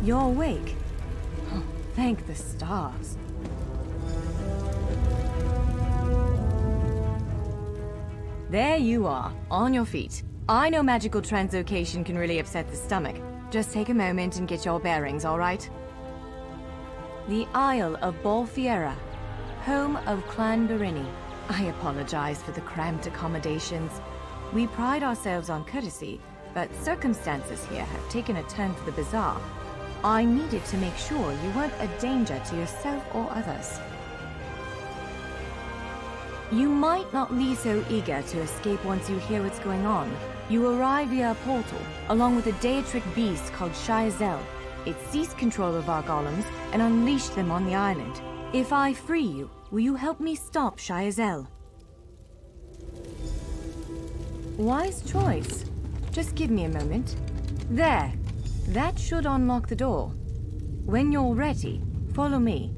You're awake. Oh, thank the stars. There you are, on your feet. I know magical translocation can really upset the stomach. Just take a moment and get your bearings, all right? The Isle of Bolfiera, home of Clan Berini. I apologize for the cramped accommodations. We pride ourselves on courtesy, but circumstances here have taken a turn for the bizarre. I needed to make sure you weren't a danger to yourself or others. You might not be so eager to escape once you hear what's going on. You arrive via a portal, along with a Daetric beast called Shayazel. It seized control of our golems and unleashed them on the island. If I free you, will you help me stop Shayazel? Wise choice. Just give me a moment. There. That should unlock the door. When you're ready, follow me.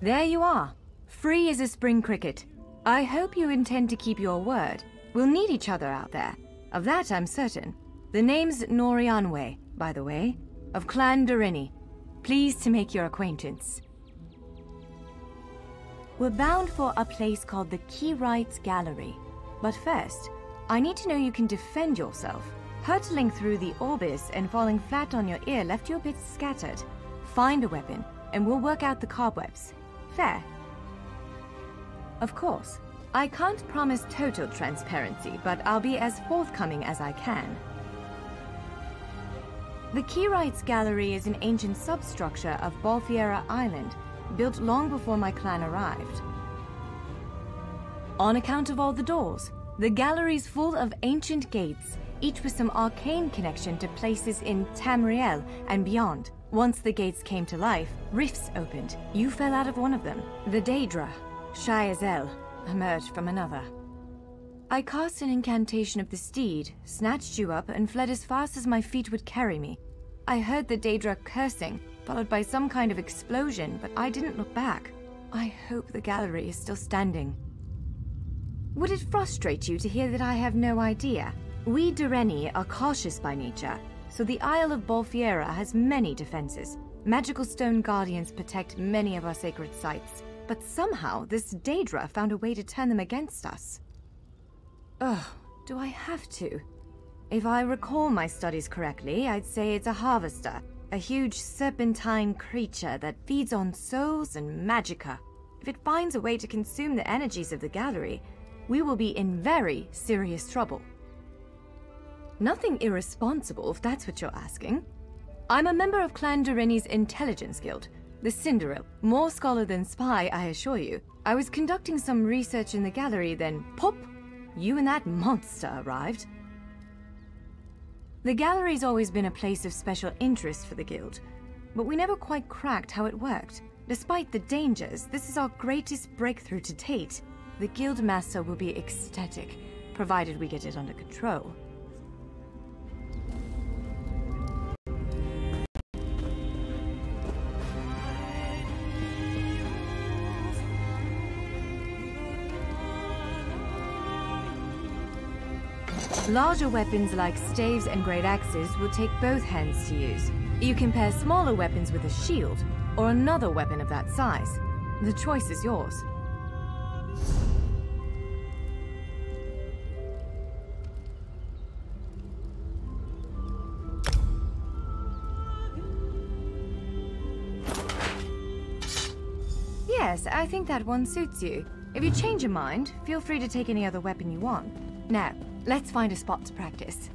There you are, free as a spring cricket. I hope you intend to keep your word. We'll need each other out there. Of that I'm certain. The name's Norianwe, by the way, of Clan Berini. Pleased to make your acquaintance. We're bound for a place called the Keyrights Gallery. But first, I need to know you can defend yourself. Hurtling through the Orbis and falling flat on your ear left you a bit scattered. Find a weapon, and we'll work out the cobwebs. Fair. Of course, I can't promise total transparency, but I'll be as forthcoming as I can. The Keyrights Gallery is an ancient substructure of Bolfiera Island, built long before my clan arrived. On account of all the doors, the gallery's full of ancient gates, each with some arcane connection to places in Tamriel and beyond. Once the gates came to life, rifts opened. You fell out of one of them. The Daedra, Shayazel, emerged from another. I cast an incantation of the steed, snatched you up, and fled as fast as my feet would carry me. I heard the Daedra cursing, followed by some kind of explosion, but I didn't look back. I hope the gallery is still standing. Would it frustrate you to hear that I have no idea? We Dureni are cautious by nature, so the Isle of Bolfiera has many defenses. Magical stone guardians protect many of our sacred sites, but somehow this Daedra found a way to turn them against us. Ugh, do I have to? If I recall my studies correctly, I'd say it's a harvester, a huge serpentine creature that feeds on souls and magicka. If it finds a way to consume the energies of the gallery, we will be in very serious trouble. Nothing irresponsible, if that's what you're asking. I'm a member of Clan Dureni's Intelligence Guild, the Cinderil. More scholar than spy, I assure you. I was conducting some research in the gallery, then pop! You and that monster arrived. The gallery's always been a place of special interest for the guild, but we never quite cracked how it worked. Despite the dangers, this is our greatest breakthrough to date. The guild master will be ecstatic, provided we get it under control. Larger weapons like staves and great axes will take both hands to use. You can pair smaller weapons with a shield, or another weapon of that size. The choice is yours. Yes, I think that one suits you. If you change your mind, feel free to take any other weapon you want. Now, let's find a spot to practice.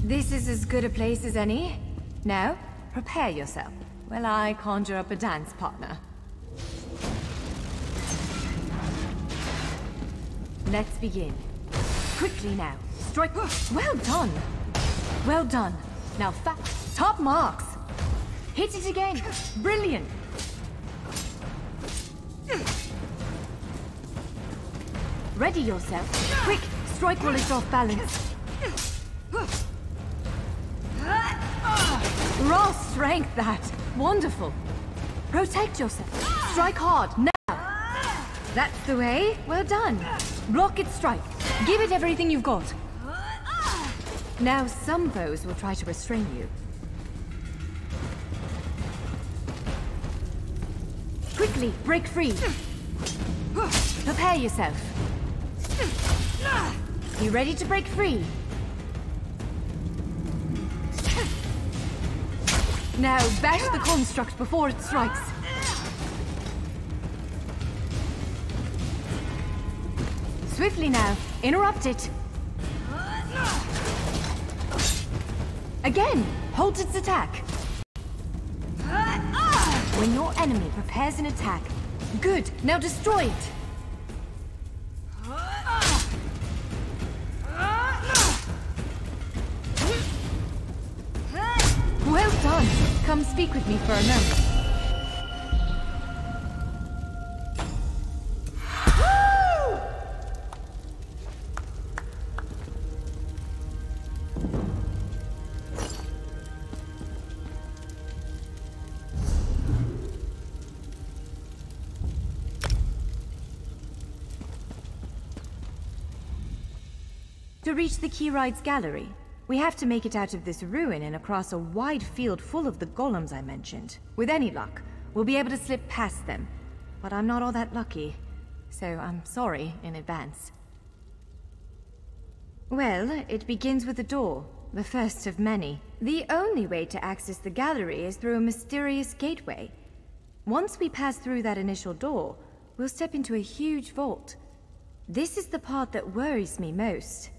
This is as good a place as any. Now, prepare yourself while I conjure up a dance partner. Let's begin. Quickly now. Strike. Well done. Well done. Now top marks. Hit it again. Brilliant. Ready yourself. Quick. Strike while it's off balance. Raw strength, that. Wonderful. Protect yourself. Strike hard. Now. That's the way. Well done. Block its strike. Give it everything you've got. Now some foes will try to restrain you. Quickly, break free. Prepare yourself. You ready to break free? Now bash the construct before it strikes. Swiftly now, interrupt it. Again, halt its attack. When your enemy prepares an attack, good, now destroy it. Well done. Come speak with me for a moment. To reach the Keyride's gallery, we have to make it out of this ruin and across a wide field full of the golems I mentioned. With any luck, we'll be able to slip past them. But I'm not all that lucky, so I'm sorry in advance. Well, it begins with a door, the first of many. The only way to access the gallery is through a mysterious gateway. Once we pass through that initial door, we'll step into a huge vault. This is the part that worries me most.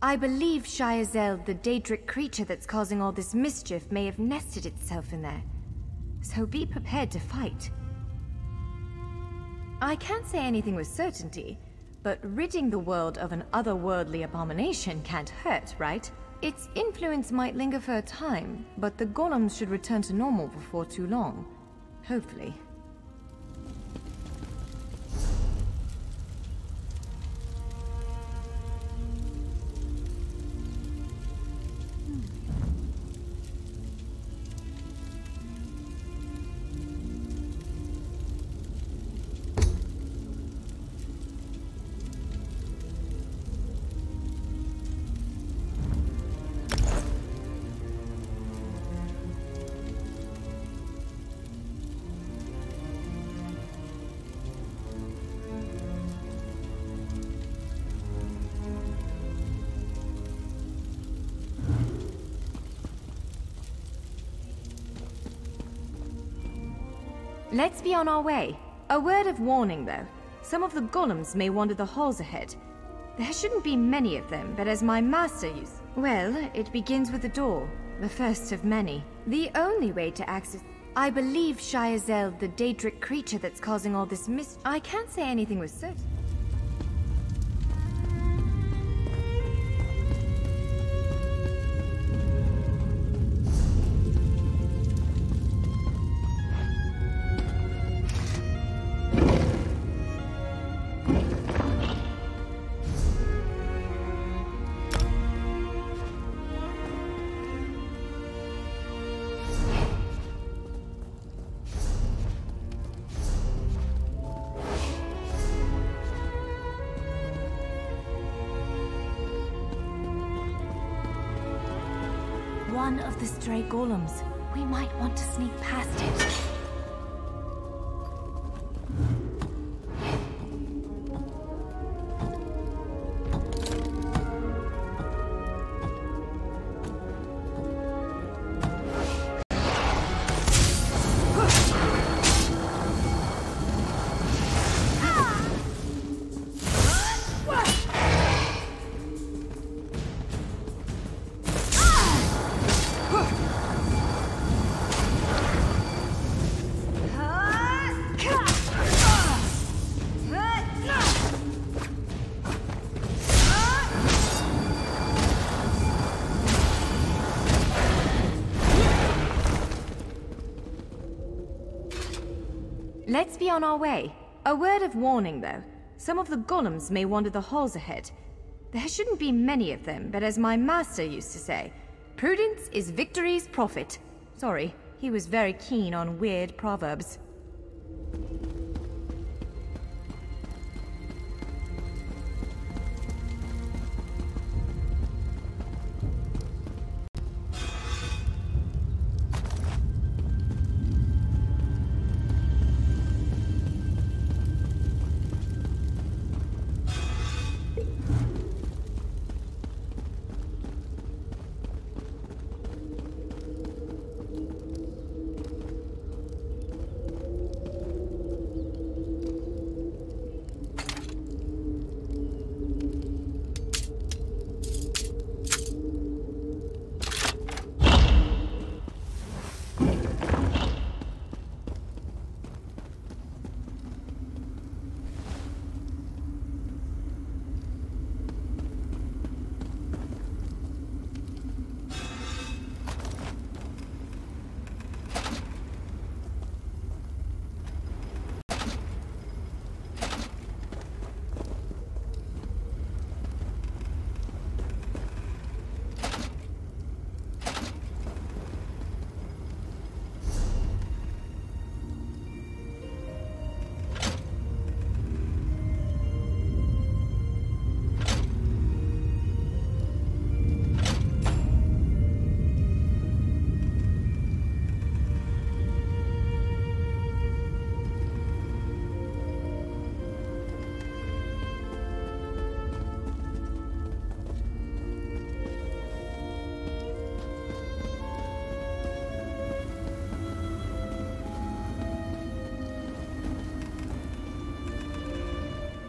I believe Shayazel, the Daedric creature that's causing all this mischief, may have nested itself in there. So be prepared to fight. I can't say anything with certainty, but ridding the world of an otherworldly abomination can't hurt, right? Its influence might linger for a time, but the golems should return to normal before too long. Hopefully. Let's be on our way. A word of warning, though. Some of the golems may wander the halls ahead. There shouldn't be many of them, but as my master used... Well, it begins with a door, the first of many. The only way to access... I believe Shayazel, the Daedric creature that's causing all this I can't say anything with certainty. One of the stray golems. We might want to sneak past it. Let's be on our way. A word of warning, though. Some of the golems may wander the halls ahead. There shouldn't be many of them, but as my master used to say, prudence is victory's profit. Sorry, he was very keen on weird proverbs.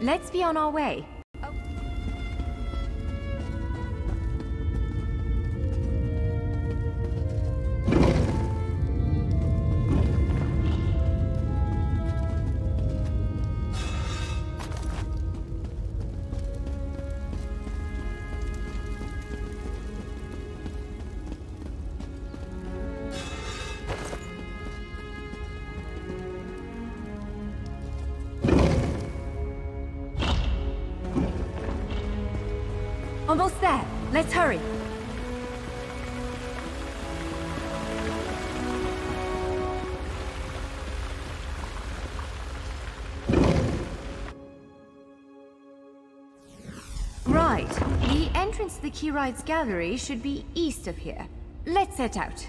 Let's be on our way. Almost there. Let's hurry. Right. The entrance to the Keyride's gallery should be east of here. Let's set out.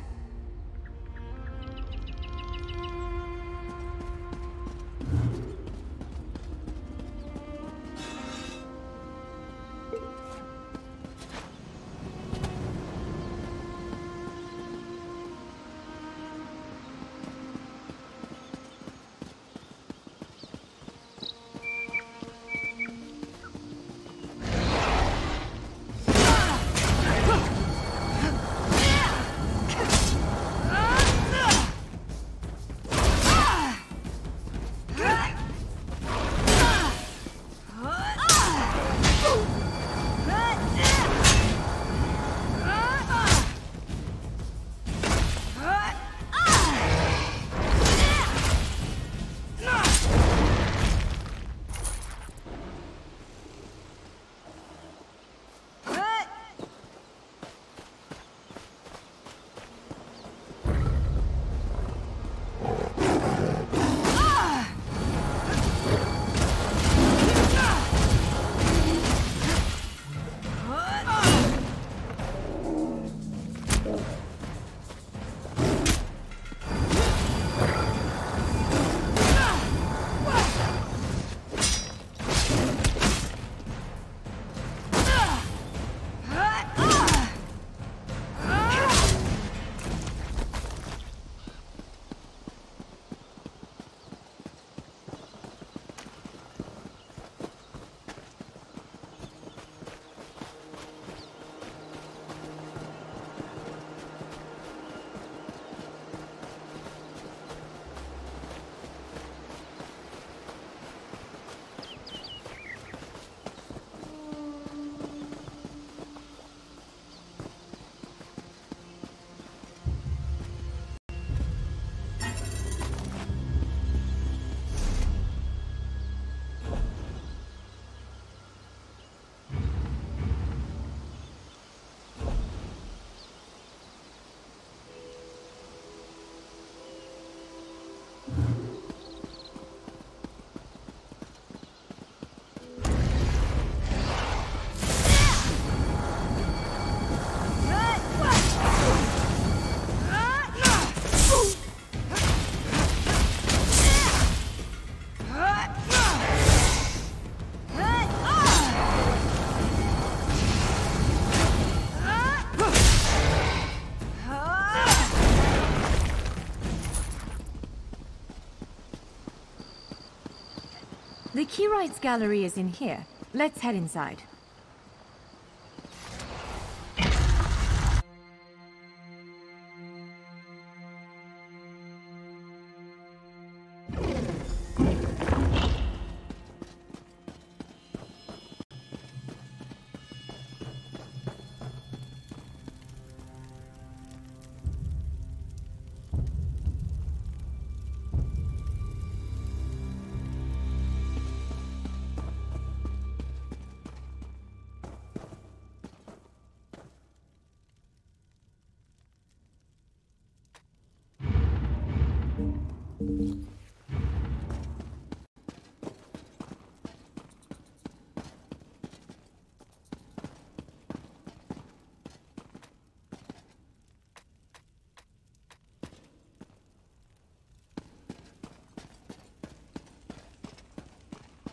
Keylight's gallery is in here. Let's head inside.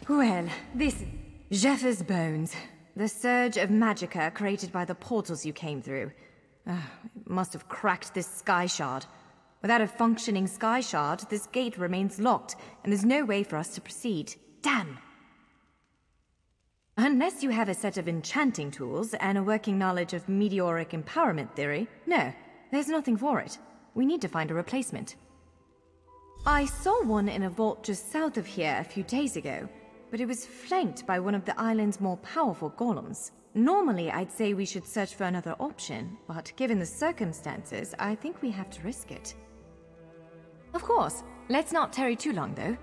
Well, this... Jeffers' bones. The surge of magicka created by the portals you came through. It must have cracked this sky shard. Without a functioning sky shard, this gate remains locked, and there's no way for us to proceed. Damn! Unless you have a set of enchanting tools and a working knowledge of meteoric empowerment theory, no, there's nothing for it. We need to find a replacement. I saw one in a vault just south of here a few days ago, but it was flanked by one of the island's more powerful golems. Normally, I'd say we should search for another option, but given the circumstances, I think we have to risk it. Of course. Let's not tarry too long, though.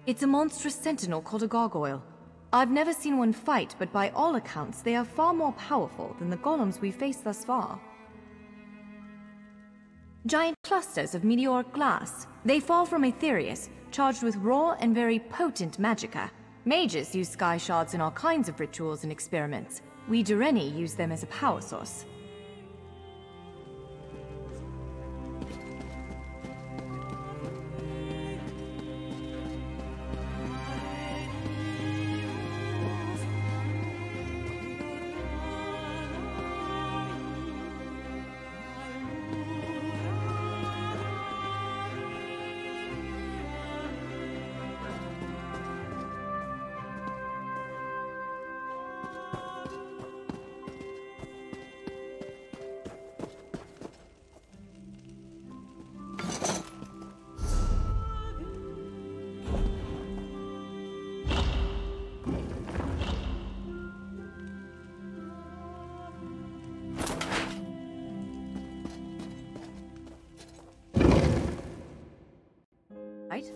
It's a monstrous sentinel called a gargoyle. I've never seen one fight, but by all accounts, they are far more powerful than the golems we've faced thus far. Giant clusters of meteoric glass. They fall from Aetherius, charged with raw and very potent magicka. Mages use sky shards in all kinds of rituals and experiments. We Dureni use them as a power source. Right?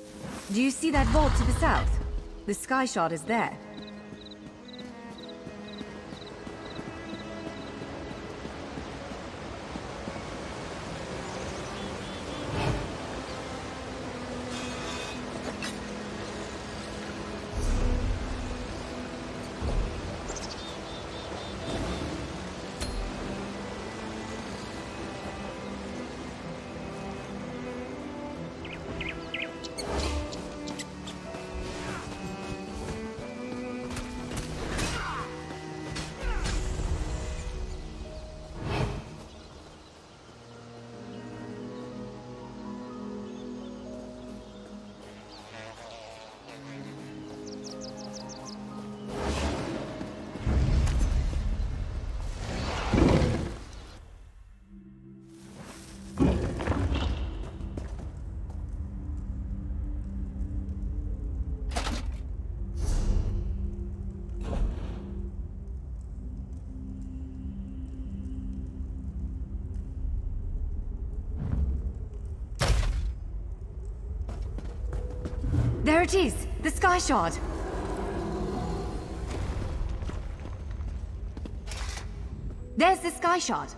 Do you see that vault to the south? The sky shard is there. There it is! The sky shard! There's the sky shard!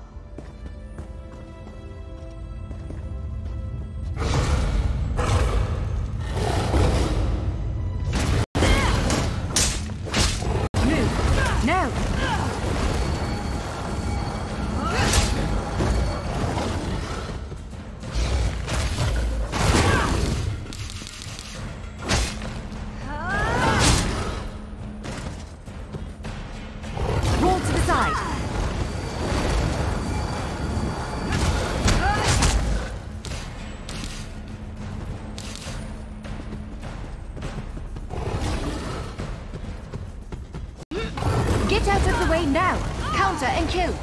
Move! No! Get out of the way now! Counter and kill!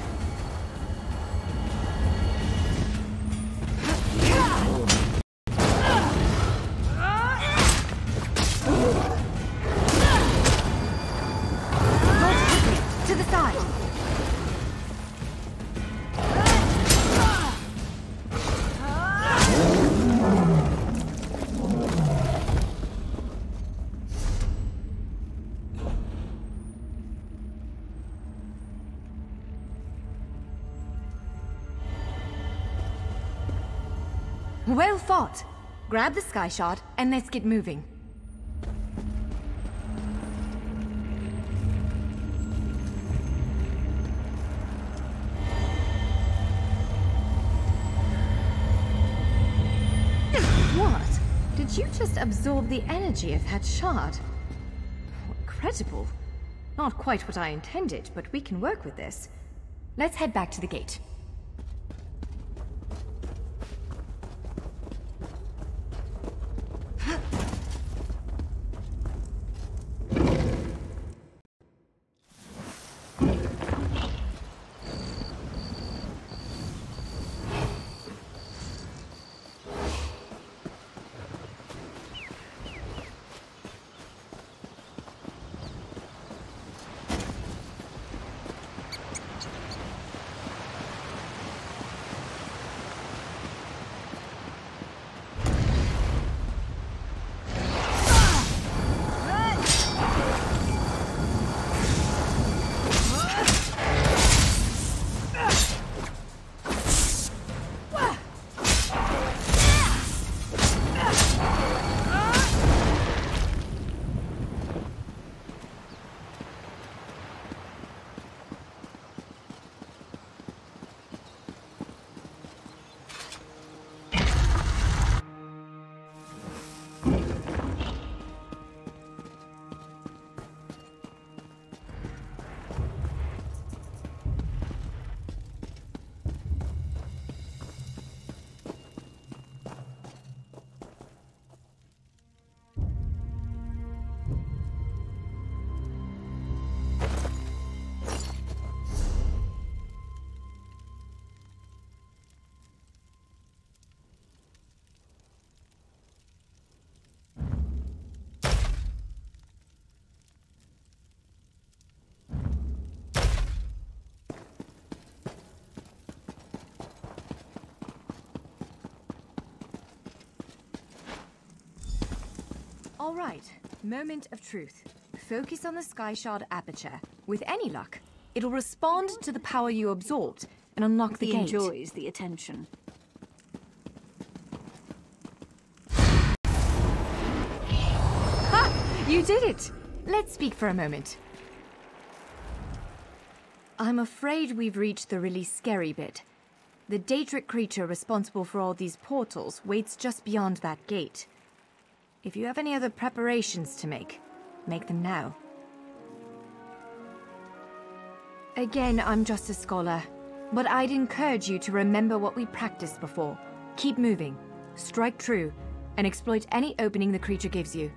To the side! Well fought! Grab the sky shard and let's get moving. What? Did you just absorb the energy of that shard? Incredible. Not quite what I intended, but we can work with this. Let's head back to the gate. All right, moment of truth. Focus on the sky shard aperture. With any luck, it'll respond to the power you absorbed and unlock the gate. He enjoys the attention. Ha! You did it! Let's speak for a moment. I'm afraid we've reached the really scary bit. The Daedric creature responsible for all these portals waits just beyond that gate. If you have any other preparations to make them now. Again, I'm just a scholar, but I'd encourage you to remember what we practiced before. Keep moving, strike true, and exploit any opening the creature gives you.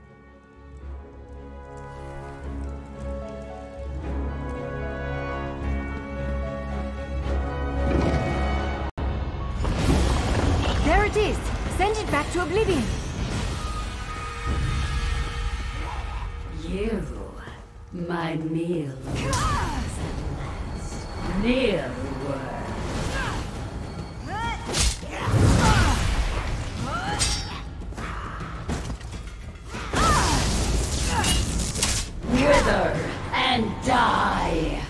There it is! Send it back to oblivion! You, my meal, near word. Wither and die.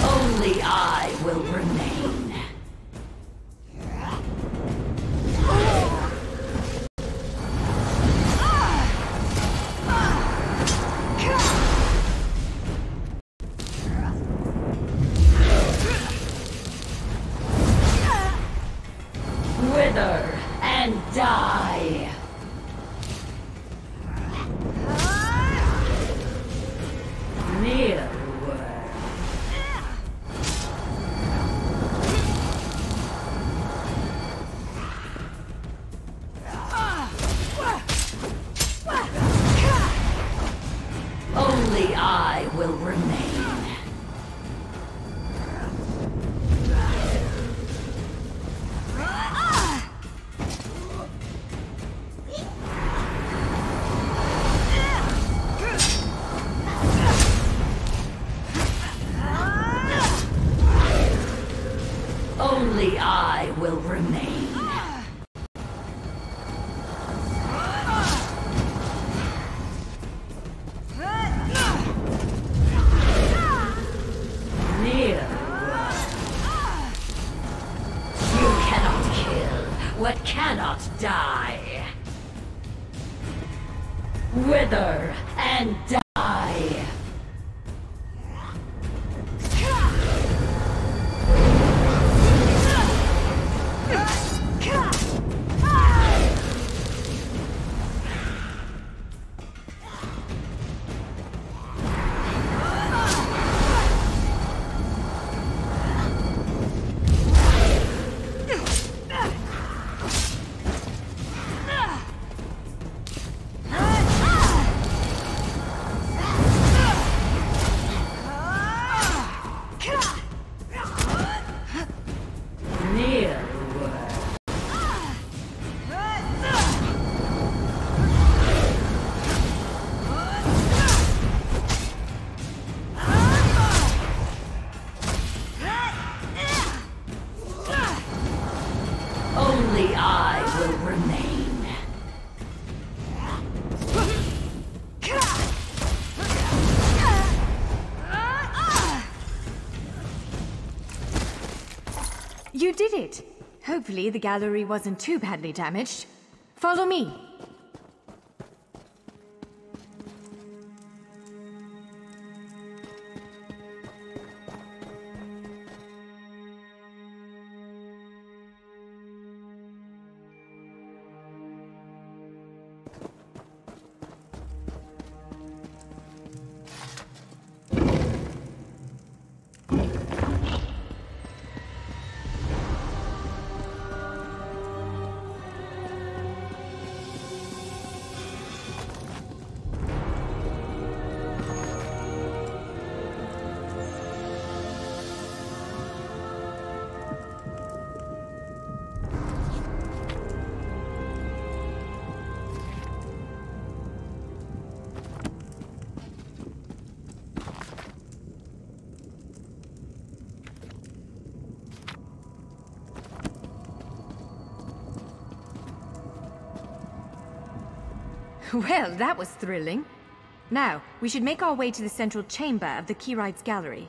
Only I will remain. will remain. Only I will remain. What cannot die. Wither and die. Only I will remain. You did it! Hopefully the gallery wasn't too badly damaged. Follow me! Well, that was thrilling. Now, we should make our way to the central chamber of the Keyrites Gallery.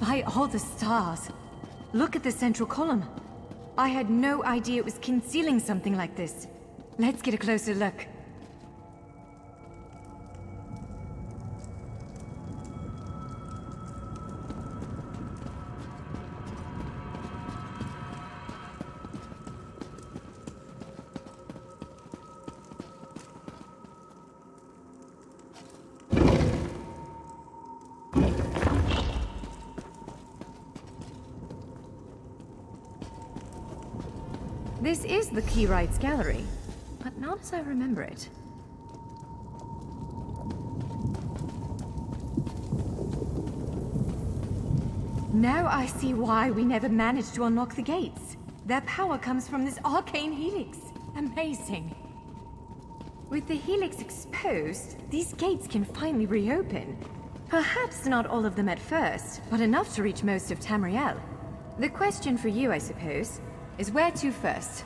By all the stars! Look at the central column. I had no idea it was concealing something like this. Let's get a closer look. This is the Keyrites Gallery, but not as I remember it. Now I see why we never managed to unlock the gates. Their power comes from this arcane helix. Amazing. With the helix exposed, these gates can finally reopen. Perhaps not all of them at first, but enough to reach most of Tamriel. The question for you, I suppose, is where to first?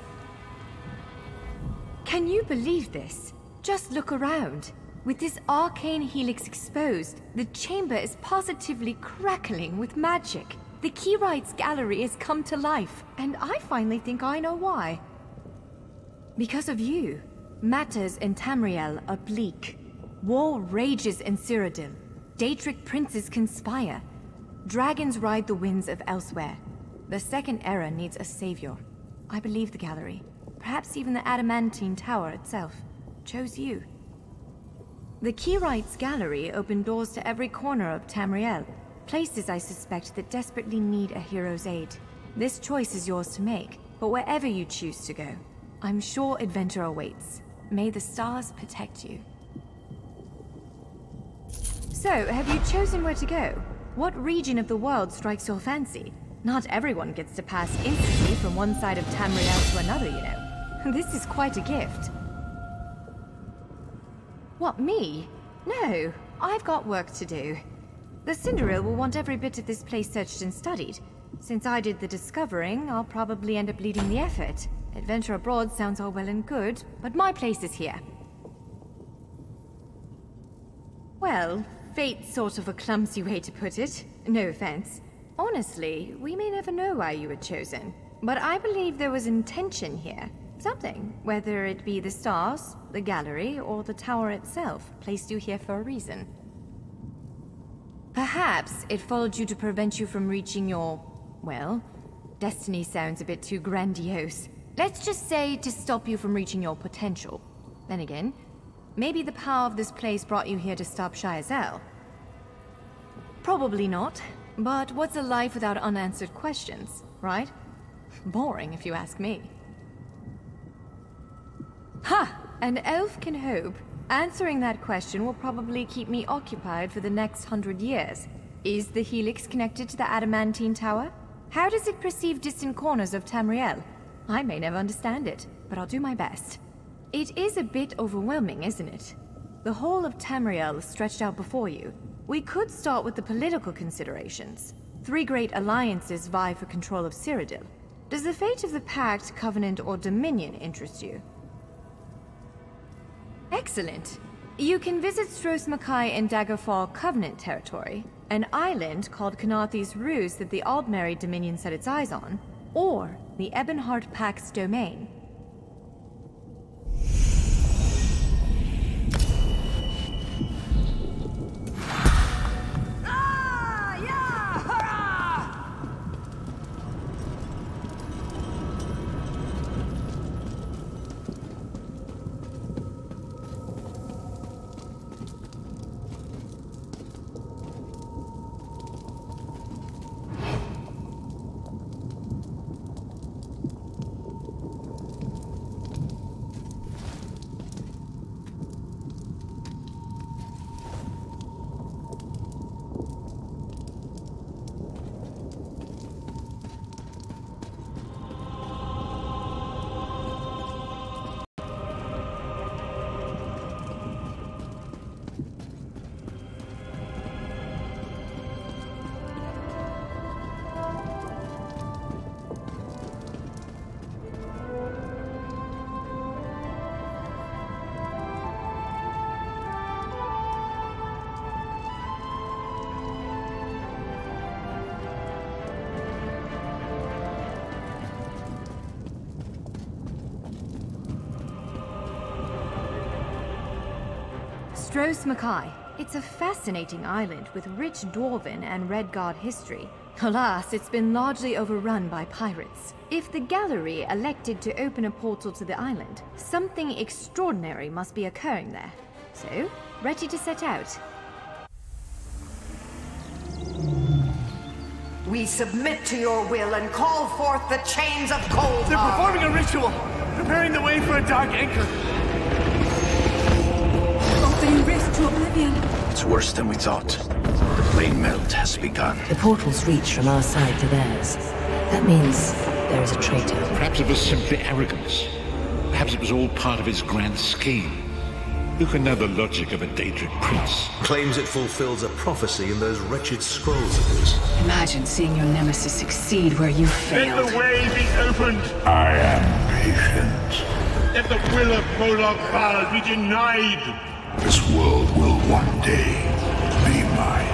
Can you believe this? Just look around. With this arcane helix exposed, the chamber is positively crackling with magic. The Keyrites Gallery has come to life, and I finally think I know why. Because of you. Matters in Tamriel are bleak. War rages in Cyrodiil. Daedric princes conspire. Dragons ride the winds of elsewhere. The Second Era needs a savior. I believe the gallery, perhaps even the Adamantine Tower itself, chose you. The Keyrites Gallery opened doors to every corner of Tamriel, places I suspect that desperately need a hero's aid. This choice is yours to make, but wherever you choose to go, I'm sure adventure awaits. May the stars protect you. So, have you chosen where to go? What region of the world strikes your fancy? Not everyone gets to pass instantly from one side of Tamriel to another, you know. This is quite a gift. What, me? No, I've got work to do. The Cinderil will want every bit of this place searched and studied. Since I did the discovering, I'll probably end up leading the effort. Adventure abroad sounds all well and good, but my place is here. Well, fate's sort of a clumsy way to put it. No offense. Honestly, we may never know why you were chosen. But I believe there was intention here. Something, whether it be the stars, the gallery, or the tower itself, placed you here for a reason. Perhaps it followed you to prevent you from reaching your... well, destiny sounds a bit too grandiose. Let's just say to stop you from reaching your potential. Then again, maybe the power of this place brought you here to stop Shayazel. Probably not, but what's a life without unanswered questions, right? Boring, if you ask me. Ha! An elf can hope. Answering that question will probably keep me occupied for the next 100 years. Is the Helix connected to the Adamantine Tower? How does it perceive distant corners of Tamriel? I may never understand it, but I'll do my best. It is a bit overwhelming, isn't it? The whole of Tamriel is stretched out before you. We could start with the political considerations. 3 great alliances vie for control of Cyrodiil. Does the fate of the Pact, Covenant, or Dominion interest you? Excellent. You can visit Stros Makai in Daggerfall Covenant territory, an island called Kanathi's Ruse that the Aldmeri Dominion set its eyes on, or the Ebonheart Pact's domain. Stros Makai. It's a fascinating island with rich Dwarven and Red God history. Alas, it's been largely overrun by pirates. If the gallery elected to open a portal to the island, something extraordinary must be occurring there. So, ready to set out. We submit to your will and call forth the chains of cold. They're performing a ritual, preparing the way for a dark anchor. Opening rift to oblivion. It's worse than we thought. The plane melt has begun. The portals reach from our side to theirs. That means there is a traitor. Perhaps it was simply arrogance. Perhaps it was all part of his grand scheme. Who can know the logic of a Daedric prince? Claims it fulfills a prophecy in those wretched scrolls of his. Imagine seeing your nemesis succeed where you failed. Let the way be opened! I am patient. Let the will of Prolog Val be denied! This world will one day be mine.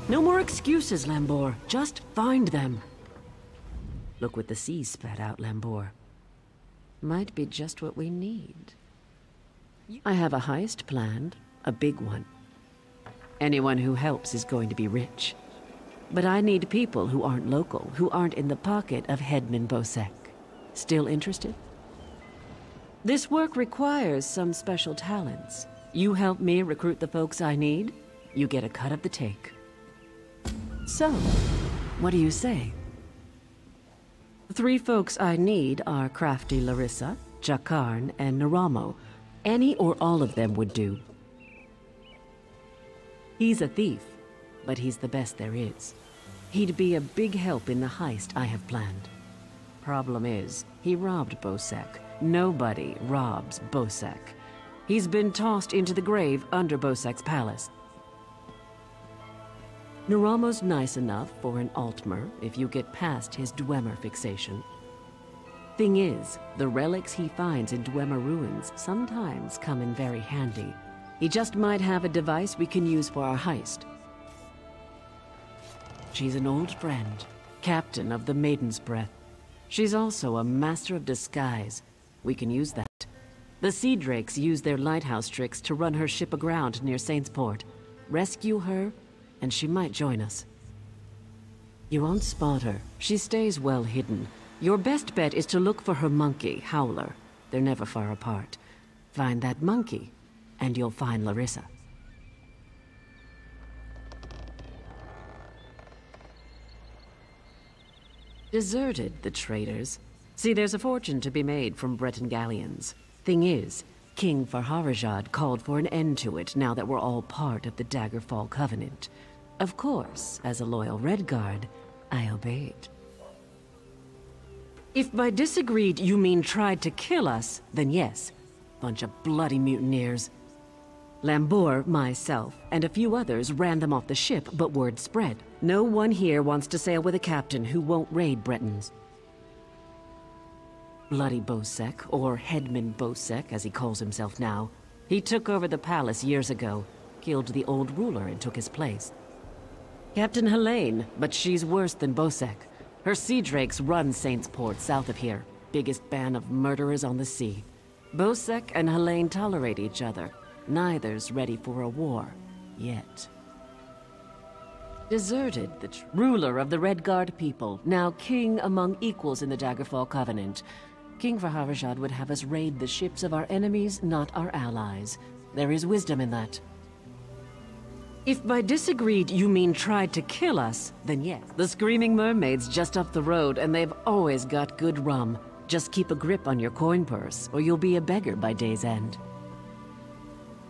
No more excuses, Lambor. Just find them. Look what the sea spat out, Lambor. Might be just what we need. I have a heist planned, a big one. Anyone who helps is going to be rich. But I need people who aren't local, who aren't in the pocket of Headman Bosek. Still interested? This work requires some special talents. You help me recruit the folks I need, you get a cut of the take. So, what do you say? The 3 folks I need are Crafty Larissa, Jakarn, and Naramo. Any or all of them would do. He's a thief, but he's the best there is. He'd be a big help in the heist I have planned. Problem is, he robbed Bosek. Nobody robs Bosek. He's been tossed into the grave under Bosek's palace. Naramo's nice enough for an Altmer if you get past his Dwemer fixation. Thing is, the relics he finds in Dwemer ruins sometimes come in very handy. He just might have a device we can use for our heist. She's an old friend, captain of the Maiden's Breath. She's also a master of disguise. We can use that. The Sea Drakes use their lighthouse tricks to run her ship aground near Saintsport. Rescue her, and she might join us. You won't spot her. She stays well hidden. Your best bet is to look for her monkey, Howler. They're never far apart. Find that monkey, and you'll find Larissa. Deserted, the traitors. See, there's a fortune to be made from Breton galleons. Thing is, King Farharajad called for an end to it now that we're all part of the Daggerfall Covenant. Of course, as a loyal Redguard, I obeyed. If by disagreed you mean tried to kill us, then yes. Bunch of bloody mutineers. Lambor, myself, and a few others ran them off the ship, but word spread. No one here wants to sail with a captain who won't raid Bretons. Bloody Bosek, or Headman Bosek, as he calls himself now. He took over the palace years ago, killed the old ruler and took his place. Captain Helene, but she's worse than Bosek. Her Sea Drakes run Saintsport south of here. Biggest band of murderers on the sea. Bosek and Helene tolerate each other. Neither's ready for a war, yet. Deserted, the ruler of the Redguard people, now king among equals in the Daggerfall Covenant. King Farharajad would have us raid the ships of our enemies, not our allies. There is wisdom in that. If by disagreed you mean tried to kill us, then yes. The Screaming Mermaid's just up the road, and they've always got good rum. Just keep a grip on your coin purse, or you'll be a beggar by day's end.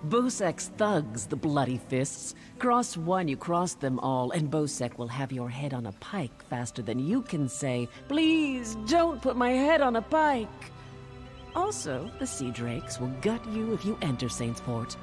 Bosek's thugs, the bloody fists. Cross one, you cross them all, and Bosek will have your head on a pike faster than you can say, "Please, don't put my head on a pike!" Also, the Sea Drakes will gut you if you enter Saintsport.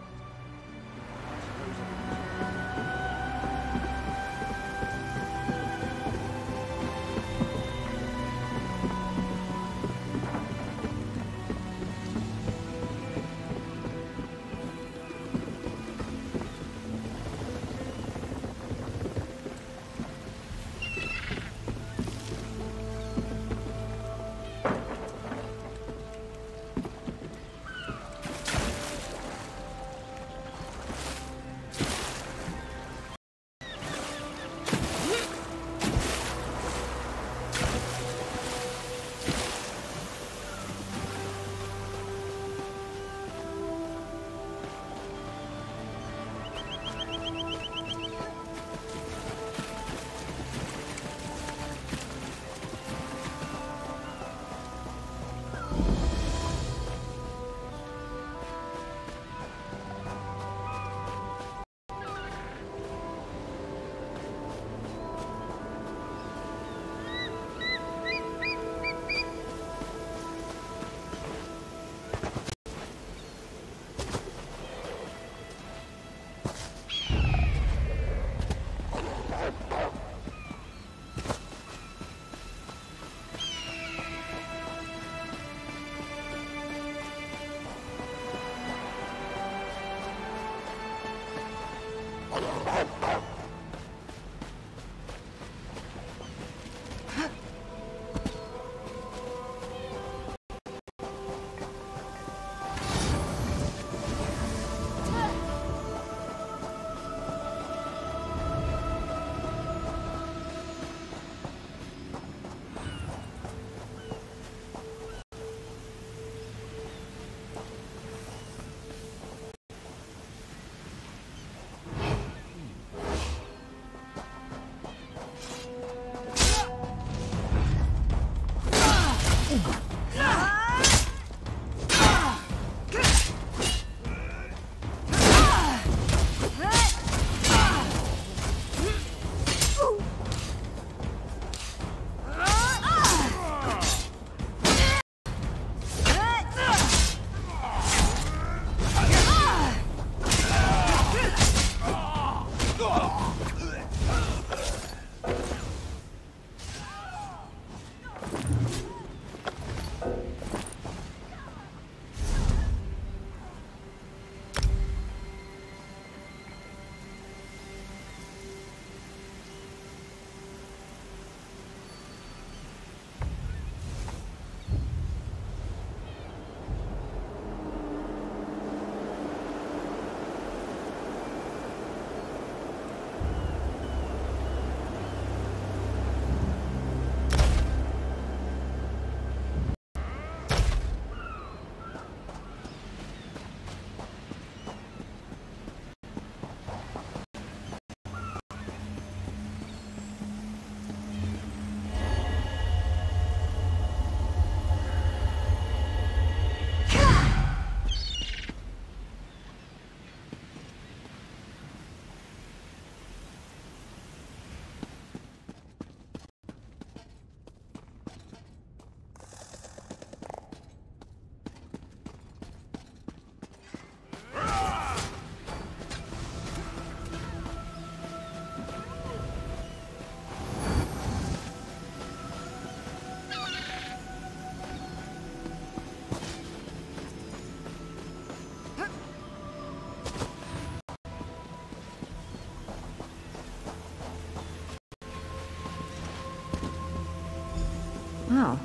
Oh,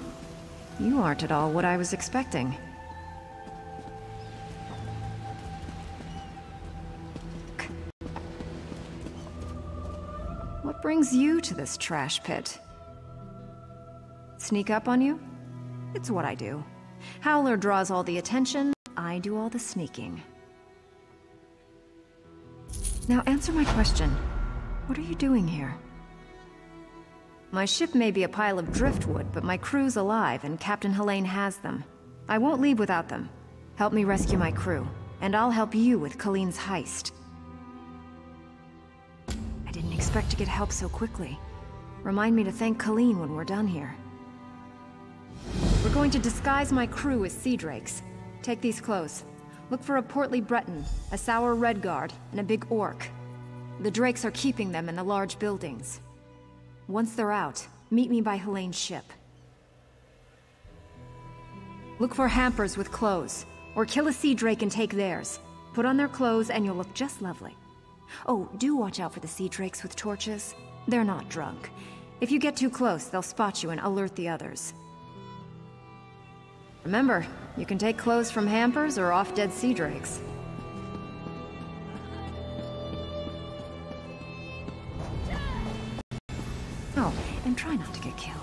you aren't at all what I was expecting. What brings you to this trash pit? Sneak up on you? It's what I do. Howler draws all the attention, I do all the sneaking. Now answer my question. What are you doing here? My ship may be a pile of driftwood, but my crew's alive, and Captain Helene has them. I won't leave without them. Help me rescue my crew, and I'll help you with Colleen's heist. I didn't expect to get help so quickly. Remind me to thank Colleen when we're done here. We're going to disguise my crew as sea drakes. Take these clothes. Look for a portly Breton, a sour Redguard, and a big orc. The drakes are keeping them in the large buildings. Once they're out, meet me by Helene's ship. Look for hampers with clothes, or kill a sea drake and take theirs. Put on their clothes and you'll look just lovely. Oh, do watch out for the sea drakes with torches. They're not drunk. If you get too close, they'll spot you and alert the others. Remember, you can take clothes from hampers or off-dead sea drakes. Oh, and try not to get killed.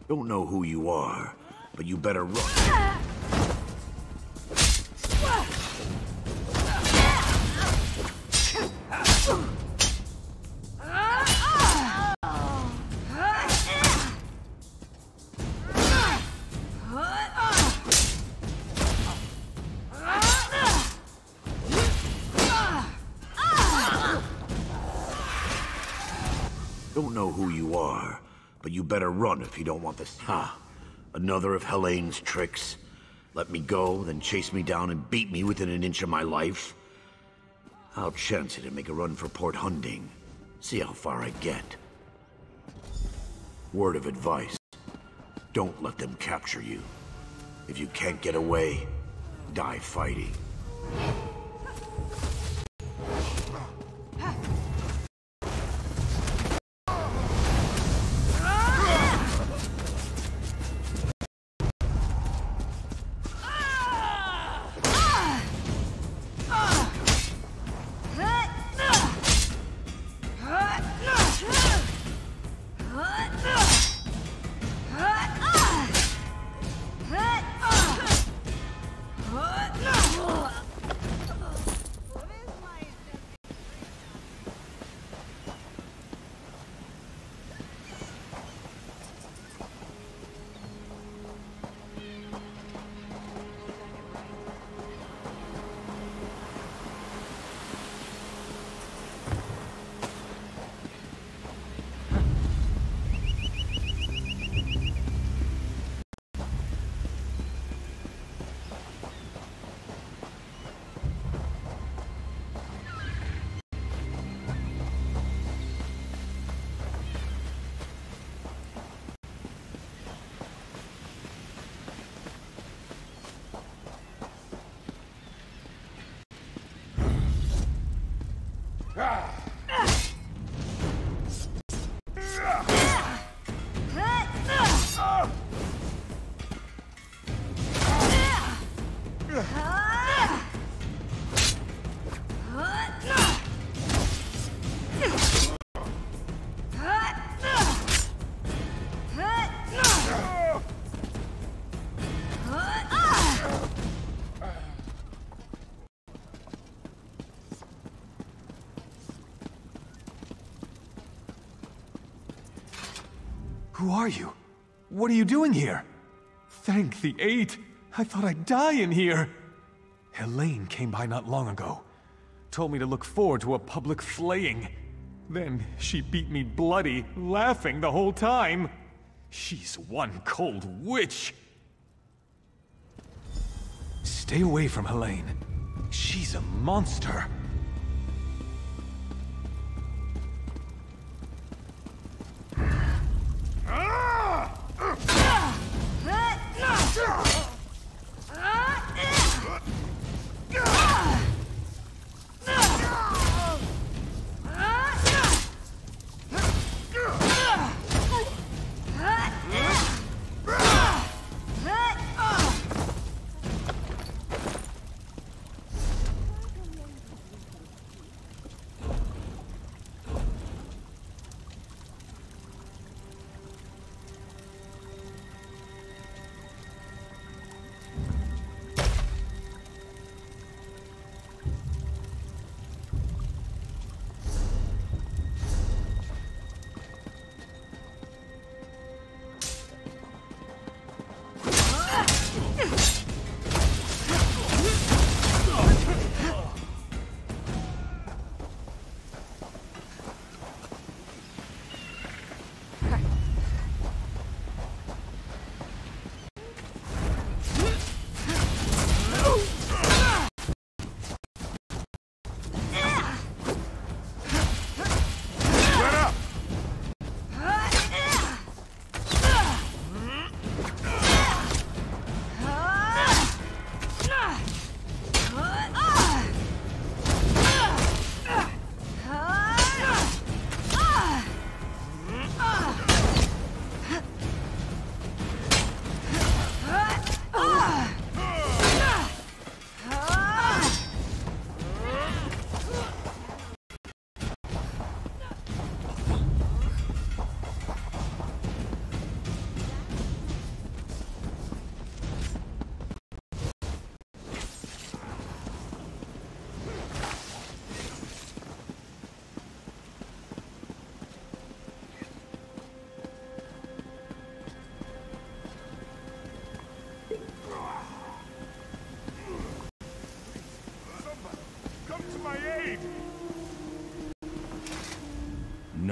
Don't know who you are, but you better run. Don't know who you are, but you better run if you don't want this. Another of Helene's tricks. Let me go, then chase me down and beat me within an inch of my life. I'll chance it and make a run for Port Hunding. See how far I get. Word of advice. Don't let them capture you. If you can't get away, die fighting. Who are you? What are you doing here? Thank the Eight! I thought I'd die in here! Helene came by not long ago. Told me to look forward to a public flaying. Then she beat me bloody, laughing the whole time. She's one cold witch! Stay away from Helene. She's a monster.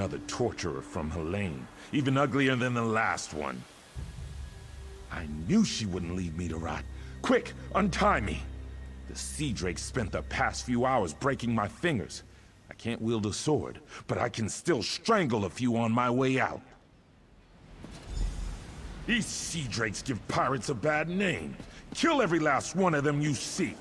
Another torturer from Helene, even uglier than the last one. I knew she wouldn't leave me to rot. Quick, untie me! The Sea Drake spent the past few hours breaking my fingers. I can't wield a sword, but I can still strangle a few on my way out. These Sea Drakes give pirates a bad name. Kill every last one of them you see.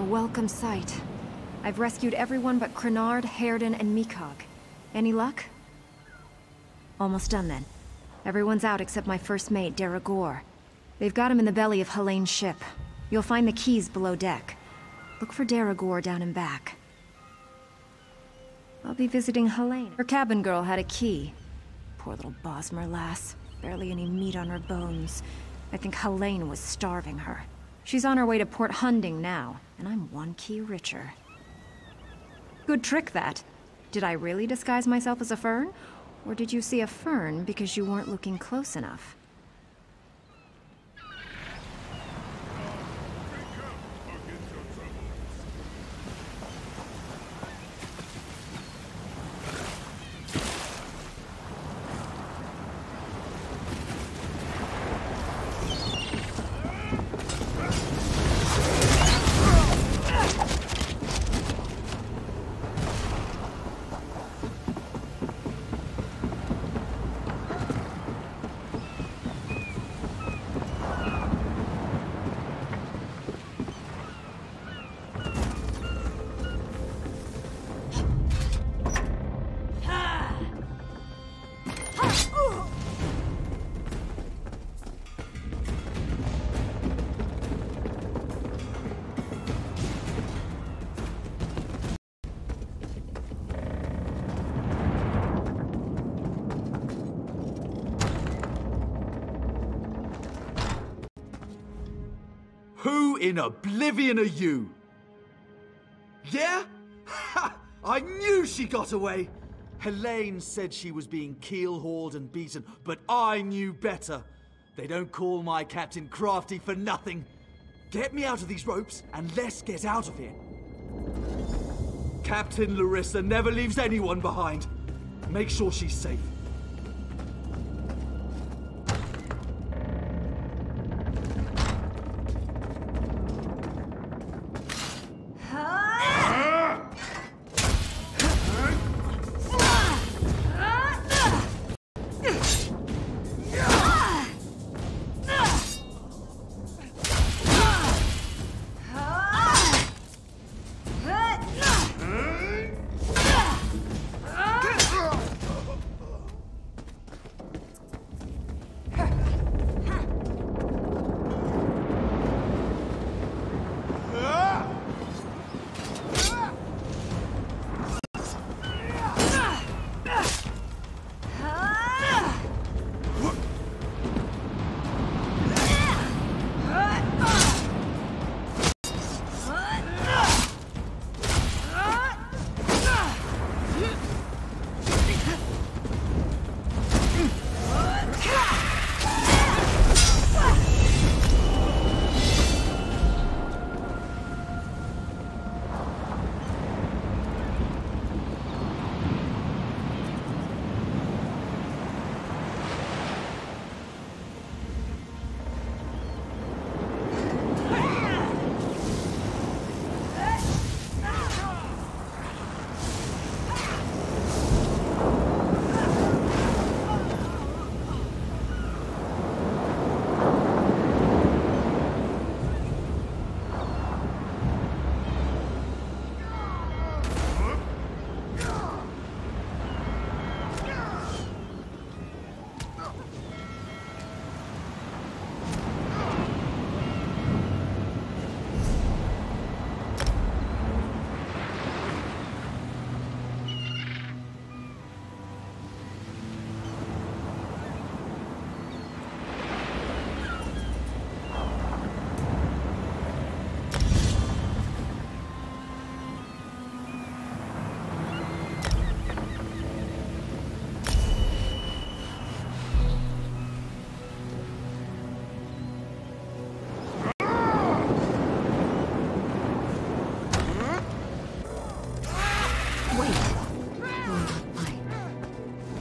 Welcome sight. I've rescued everyone but Crenard, Hairden, and Mikog. Any luck? Almost done then. Everyone's out except my first mate, Deragor. They've got him in the belly of Helene's ship. You'll find the keys below deck. Look for Deragor down and back. I'll be visiting Helene. Her cabin girl had a key. Poor little Bosmer lass. Barely any meat on her bones. I think Helene was starving her. She's on her way to Port Hunding now, and I'm one key richer. Good trick, that. Did I really disguise myself as a fern? Or did you see a fern because you weren't looking close enough? Who in oblivion are you? Yeah? Ha! I knew she got away! Helene said she was being keel-hauled and beaten, but I knew better. They don't call my captain crafty for nothing. Get me out of these ropes, and let's get out of here. Captain Larissa never leaves anyone behind. Make sure she's safe.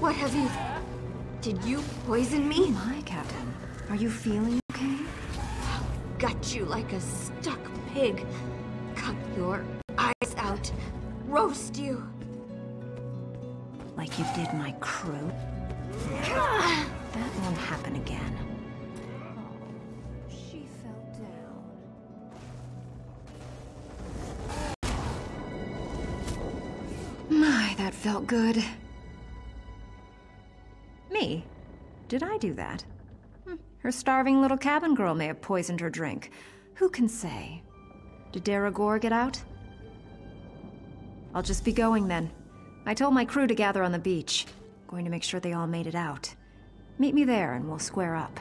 What have you... Did you poison me? My captain, are you feeling okay? I'll gut you like a stuck pig. Cut your eyes out. Roast you. Like you did my crew? That won't happen again. She fell down. My, that felt good. Me? Did I do that? Her starving little cabin girl may have poisoned her drink. Who can say? Did Daragor get out? I'll just be going then. I told my crew to gather on the beach. Going to make sure they all made it out. Meet me there and we'll square up.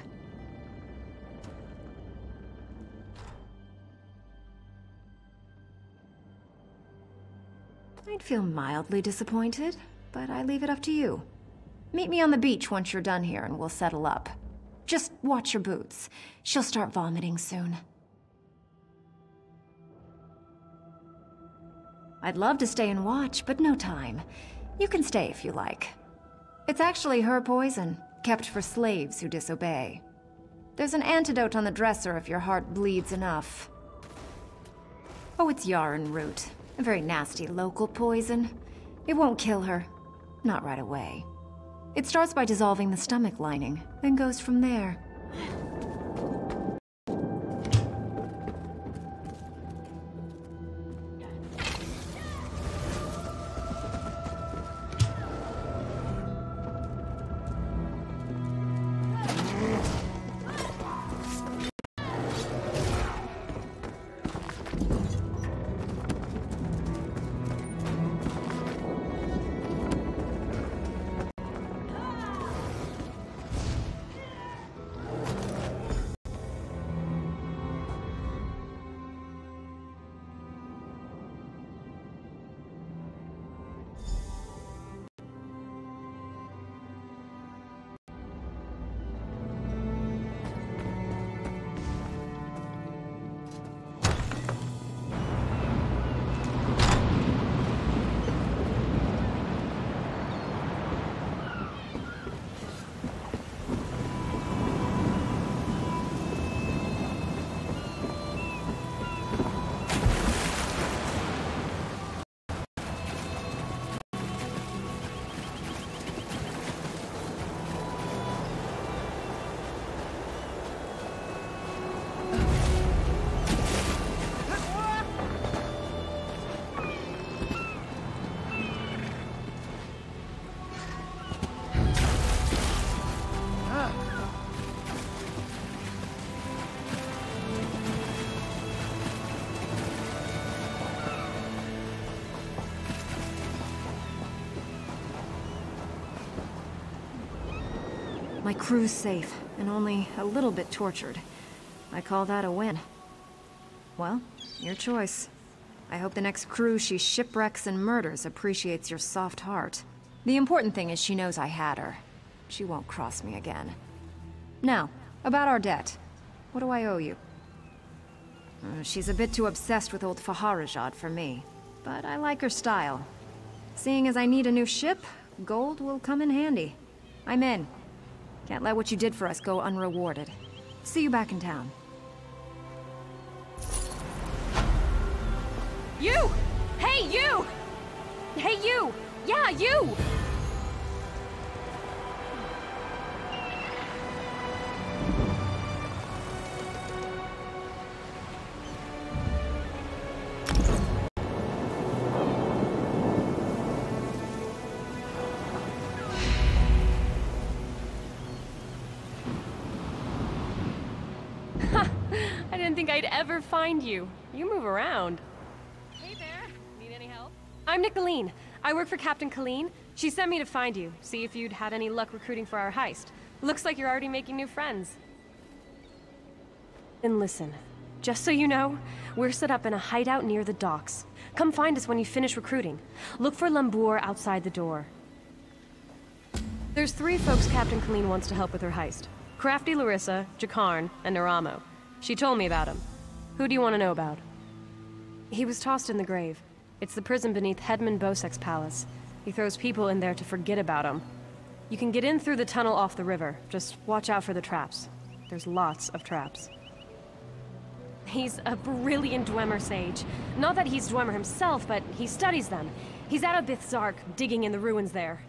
I'd feel mildly disappointed, but I leave it up to you. Meet me on the beach once you're done here and we'll settle up. Just watch your boots. She'll start vomiting soon. I'd love to stay and watch, but no time. You can stay if you like. It's actually her poison, kept for slaves who disobey. There's an antidote on the dresser if your heart bleeds enough. Oh, it's yarn root. A very nasty local poison. It won't kill her. Not right away. It starts by dissolving the stomach lining, then goes from there. My crew's safe, and only a little bit tortured. I call that a win. Well, your choice. I hope the next crew she shipwrecks and murders appreciates your soft heart. The important thing is she knows I had her. She won't cross me again. Now, about our debt. What do I owe you? She's a bit too obsessed with old Faharajad for me, but I like her style. Seeing as I need a new ship, gold will come in handy. I'm in. Can't let what you did for us go unrewarded. See you back in town. You! Hey, you! Hey, you! Yeah, you! I didn't think I'd ever find you. You move around. Hey there. Need any help? I'm Nicolene. I work for Captain Colleen. She sent me to find you, see if you'd had any luck recruiting for our heist. Looks like you're already making new friends. And listen, just so you know, we're set up in a hideout near the docks. Come find us when you finish recruiting. Look for Lambour outside the door. There's 3 folks Captain Colleen wants to help with her heist. Crafty Larissa, Jakarn, and Naramo. She told me about him. Who do you want to know about? He was tossed in the grave. It's the prison beneath Hedman Bosek's palace. He throws people in there to forget about him. You can get in through the tunnel off the river. Just watch out for the traps. There's lots of traps. He's a brilliant Dwemer sage. Not that he's Dwemer himself, but he studies them. He's out of Bithzark, digging in the ruins there.